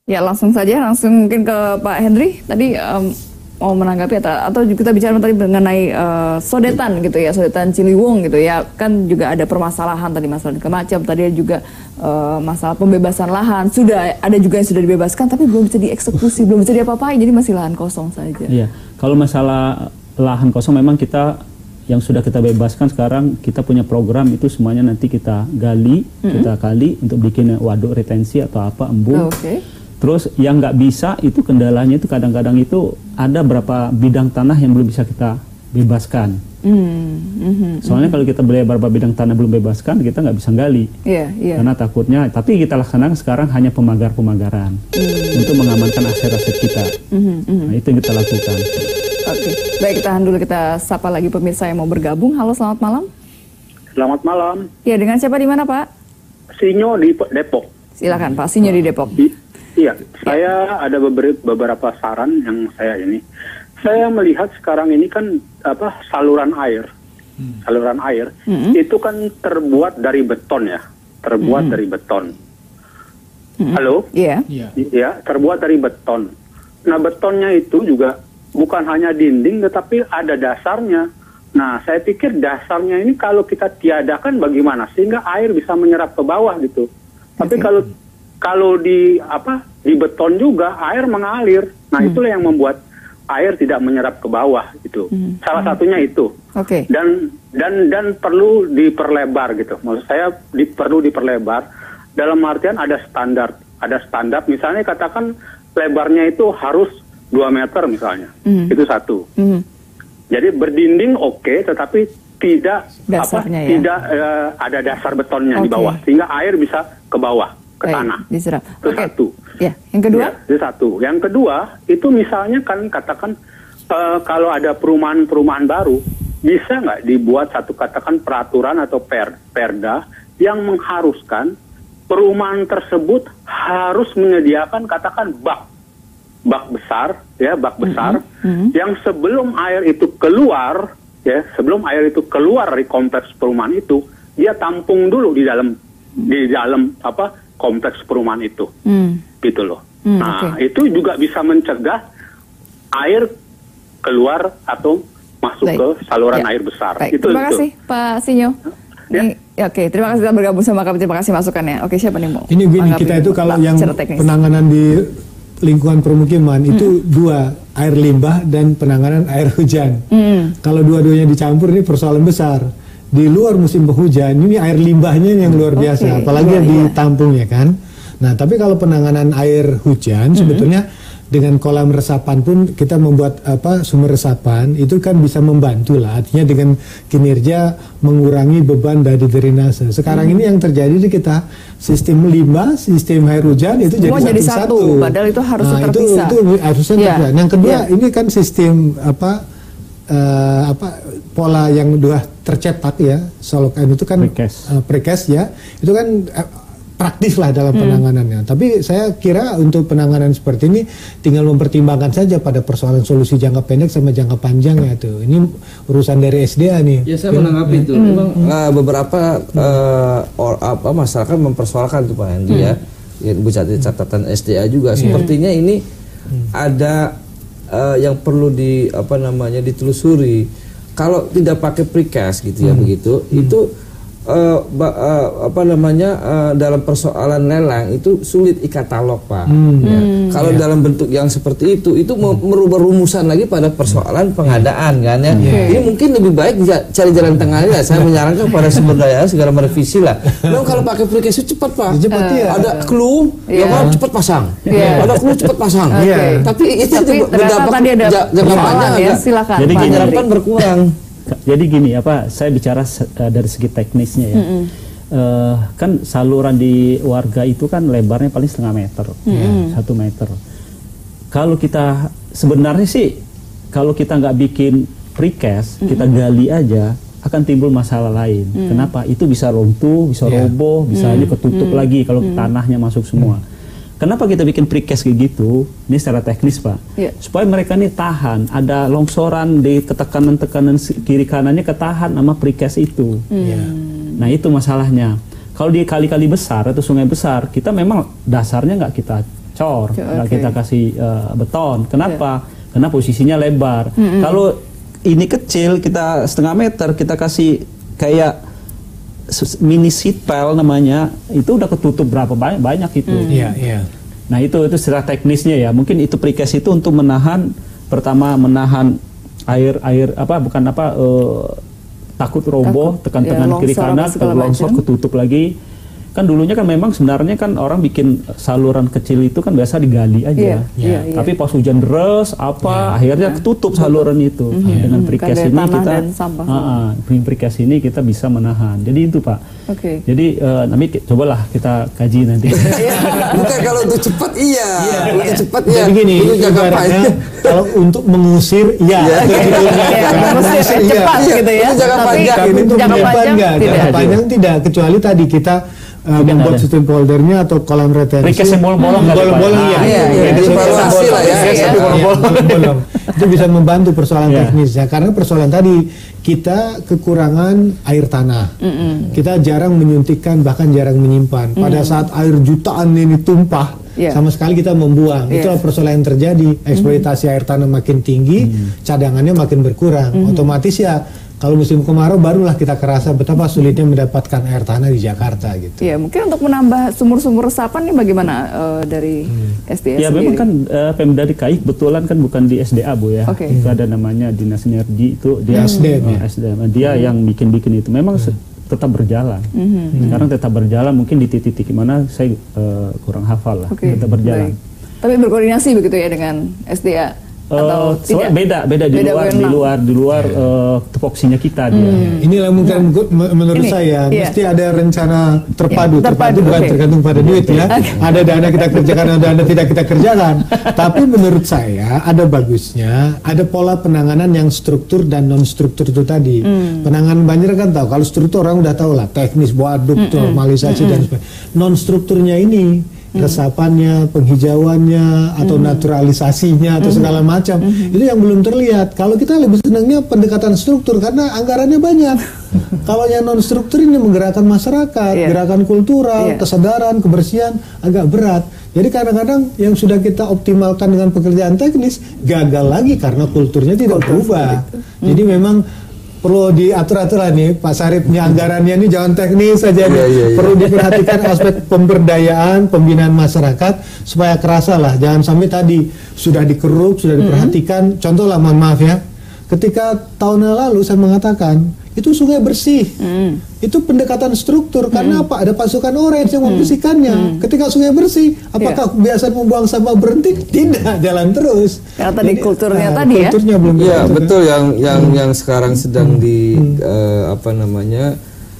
Ya, langsung mungkin ke Pak Henry. Tadi mau menanggapi atau kita bicara tadi mengenai sodetan gitu ya, sodetan Ciliwung gitu ya. Kan juga ada permasalahan tadi, masalah macam tadi juga masalah pembebasan lahan. Sudah ada juga yang sudah dibebaskan tapi belum bisa dieksekusi, belum bisa diapa-apain, jadi masih lahan kosong saja. Iya, kalau masalah lahan kosong memang kita yang sudah kita bebaskan sekarang kita punya program itu semuanya nanti kita gali, kita kali untuk bikin waduk retensi atau apa embung. Terus yang nggak bisa itu kendalanya itu kadang-kadang itu ada berapa bidang tanah yang belum bisa kita bebaskan. Soalnya kalau kita beli beberapa bidang tanah belum bebaskan kita nggak bisa gali. Karena takutnya, tapi kita laksanakan sekarang hanya pemagar-pemagaran untuk mengamankan aset-aset kita. Nah itu yang kita lakukan. Oke, baik, tahan dulu, kita sapa lagi pemirsa yang mau bergabung. Halo, selamat malam. Selamat malam. Ya, dengan siapa di mana, Pak? Sinyo di Depok. Silakan Pak, Sinyo di Depok. Iya, saya ada beberapa saran yang saya ini. Saya melihat sekarang ini kan saluran air. Saluran air itu kan terbuat dari beton ya. Terbuat dari beton. Halo? Iya. Iya, terbuat dari beton. Nah, betonnya itu juga bukan hanya dinding tetapi ada dasarnya. Nah, saya pikir dasarnya ini kalau kita tiadakan bagaimana sehingga air bisa menyerap ke bawah gitu. Tapi kalau di beton juga air mengalir. Nah, itulah yang membuat air tidak menyerap ke bawah gitu. Salah satunya itu. Dan perlu diperlebar gitu. Maksud saya perlu diperlebar dalam artian ada standar. Misalnya katakan lebarnya itu harus 2 meter misalnya. Itu satu. Jadi berdinding oke, tetapi tidak tidak ada dasar betonnya di bawah sehingga air bisa ke bawah. Ke tanah. Diserap. Itu satu. Ya, yang kedua? Ya, itu satu. Yang kedua, itu misalnya kan katakan kalau ada perumahan baru, bisa nggak dibuat satu katakan peraturan atau perda yang mengharuskan perumahan tersebut harus menyediakan katakan bak besar, ya, bak besar yang sebelum air itu keluar, ya, sebelum air itu keluar dari kompleks perumahan itu, dia tampung dulu di dalam kompleks perumahan itu, gitu loh. Nah, itu juga bisa mencegah air keluar atau masuk ke saluran air besar. Itu, terima kasih, Pak Sinyo. Oke, terima kasih telah bergabung sama kami. Terima kasih masukannya. Oke, siapa nih mau? Ini gini, kita itu kalau yang penanganan di lingkungan permukiman itu dua, air limbah dan penanganan air hujan. Kalau dua-duanya dicampur ini persoalan besar. Di luar musim penghujan ini air limbahnya yang luar biasa, apalagi yang ditampung ya kan. Nah, tapi kalau penanganan air hujan sebetulnya dengan kolam resapan pun kita membuat sumber resapan itu kan bisa membantu lah, artinya dengan kinerja mengurangi beban dari drainase. Sekarang ini yang terjadi di kita sistem limbah, sistem air hujan itu semua jadi satu, padahal itu harus terpisah. Itu harusnya terpisah. Yang kedua ini kan sistem pola yang udah tercetak ya, solokan itu kan precast ya, itu kan praktis lah dalam penanganannya. Tapi saya kira untuk penanganan seperti ini tinggal mempertimbangkan saja pada persoalan solusi jangka pendek sama jangka panjang ya tuh. Ini urusan dari SDA nih. Ya, saya menanggapi itu. Memang beberapa masyarakat mempersoalkan tuh Pak Hendy ya. Catatan SDA juga. Sepertinya ini ada yang perlu ditelusuri. Kalau tidak pakai precast gitu ya begitu, itu dalam persoalan lelang itu sulit e-katalog Pak. Kalau dalam bentuk yang seperti itu merubah rumusan lagi pada persoalan pengadaan kan ya. Ini mungkin lebih baik cari jalan tengahnya. Saya menyarankan pada sumber daya segera merevisi lah. Memang kalau pakai precast itu cepat Pak. Ada clue, ya kan cepat pasang. Ada clue cepat pasang. Tapi itu berdampak jangka panjang ya. Silakan. Jadi penyerapan berkurang. Jadi gini, saya bicara dari segi teknisnya ya. Kan saluran di warga itu kan lebarnya paling 0,5 meter, 1 meter. Kalau kita sebenarnya sih, kalau kita nggak bikin precast, kita gali aja, akan timbul masalah lain. Kenapa? Itu bisa runtuh, bisa roboh, bisa aja ketutup lagi kalau tanahnya masuk semua. Kenapa kita bikin precast kayak gitu? Ini secara teknis Pak, supaya mereka ini tahan. Ada longsoran di tekanan-tekanan kiri kanannya ketahan sama precast itu. Nah itu masalahnya. Kalau di kali-kali besar atau sungai besar, kita memang dasarnya nggak kita cor, nggak kita kasih beton. Kenapa? Karena posisinya lebar. Kalau ini kecil, kita 0,5 meter, kita kasih kayak mini seat pile namanya, itu udah ketutup berapa banyak itu. Nah itu secara teknisnya ya, mungkin itu precast itu untuk menahan, pertama menahan air takut roboh, tekan-tekan kiri kanan, longsor, ketutup lagi. Kan dulunya kan memang sebenarnya kan orang bikin saluran kecil itu kan biasa digali aja. Tapi pas hujan deras akhirnya ketutup saluran itu. Dengan precast ini kita precast ini kita bisa menahan. Jadi itu Pak. Jadi nanti cobalah kita kaji nanti. Bukan kalau untuk cepat untuk cepat Jadi gini, ibaratnya kalau untuk mengusir mengusir cepat gitu ya. Tapi untuk jangka panjang tidak, kecuali tadi kita membuat sistem poldernya atau kolam retensi. Precast bolong-bolong bolong-bolong. Itu bisa membantu persoalan teknisnya, karena persoalan tadi kita kekurangan air tanah. Kita jarang menyuntikkan, bahkan jarang menyimpan. Pada saat air jutaan ini tumpah, sama sekali kita membuang. Itulah persoalan yang terjadi. Eksploitasi air tanah makin tinggi, cadangannya makin berkurang. Otomatis ya kalau musim kemarau barulah kita kerasa betapa sulitnya mendapatkan air tanah di Jakarta gitu. Ya, mungkin untuk menambah sumur-sumur resapan ini bagaimana dari SDA ya, sendiri? memang kan Pemda DKI kebetulan kan bukan di SDA Bu ya. Itu ada namanya Dinas Sinergi, itu dia SDM. Dia yang bikin itu. Memang tetap berjalan. Sekarang tetap berjalan, mungkin di titik-titik mana saya kurang hafal lah. Tetap berjalan. Tapi berkoordinasi begitu ya dengan SDA? Beda di luar tupoksinya kita dia. Inilah mungkin menurut saya mesti ada rencana terpadu bukan tergantung pada duit ya. Ada dana kita kerjakan, ada dana tidak kita kerjakan. Tapi menurut saya ada bagusnya ada pola penanganan yang struktur dan non struktur itu tadi. Penanganan banjir kan tahu, kalau struktur orang udah tahu lah, teknis, waduk, normalisasi dan sebagainya. Non strukturnya ini resapannya, penghijauannya, atau naturalisasinya, atau segala macam, itu yang belum terlihat. Kalau kita lebih senangnya pendekatan struktur, karena anggarannya banyak. Kalau yang non struktur ini menggerakkan masyarakat, gerakan kultural, kesadaran, kebersihan, agak berat. Jadi kadang-kadang yang sudah kita optimalkan dengan pekerjaan teknis, gagal lagi karena kulturnya tidak berubah. Jadi memang perlu diatur-atur lah nih Pak Sarip, nih anggarannya nih jangan teknis saja nih. Perlu diperhatikan aspek pemberdayaan, pembinaan masyarakat supaya kerasa lah, jangan sampai tadi sudah dikeruk, sudah diperhatikan. Contoh lah, mohon maaf ya, ketika tahun lalu saya mengatakan itu sungai bersih, itu pendekatan struktur, karena apa? Ada pasukan orange yang membersihkannya. Ketika sungai bersih, apakah kebiasaan membuang sampah berhenti? Tidak, jalan terus. Ya, tadi kulturnya tadi ya. Kulturnya belum. Iya betul, yang sekarang sedang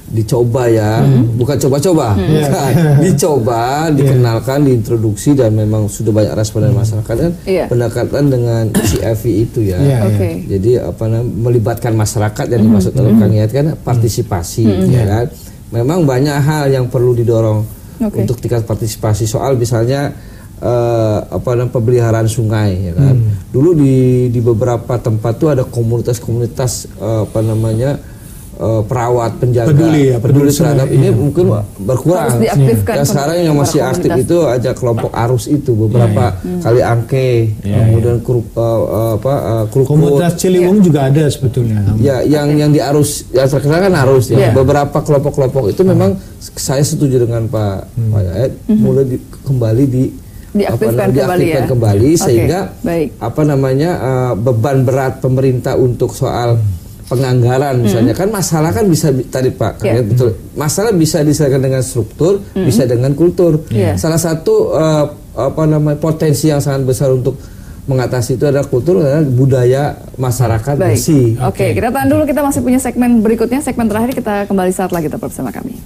dicoba ya, bukan coba-coba, dicoba, dikenalkan, diintroduksi, dan memang sudah banyak respon dari masyarakat kan, pendekatan dengan CFV itu ya. Jadi melibatkan masyarakat yang dimaksud dalam Kang Yayat kan partisipasi, ya kan. Memang banyak hal yang perlu didorong untuk tingkat partisipasi, soal misalnya pemeliharaan sungai, ya kan. Dulu di beberapa tempat tuh ada komunitas-komunitas perawat, penjaga, peduli terhadap ini mungkin berkurang. Ya, sekarang yang masih aktif itu aja kelompok arus itu, beberapa kali angke, kemudian komunitas Ciliwung juga ada sebetulnya. Ya, yang di arus, yang terkenal kan arus ya. Beberapa kelompok-kelompok itu memang saya setuju dengan Pak Yayat, mulai diaktifkan kembali sehingga beban berat pemerintah untuk soal penganggaran misalnya kan, masalah kan bisa tadi Pak betul, masalah bisa diselesaikan dengan struktur, bisa dengan kultur. Salah satu potensi yang sangat besar untuk mengatasi itu adalah kultur, adalah budaya masyarakat bersih. Kita tahan dulu, kita masih punya segmen berikutnya, segmen terakhir, kita kembali saat lagi tetap bersama kami.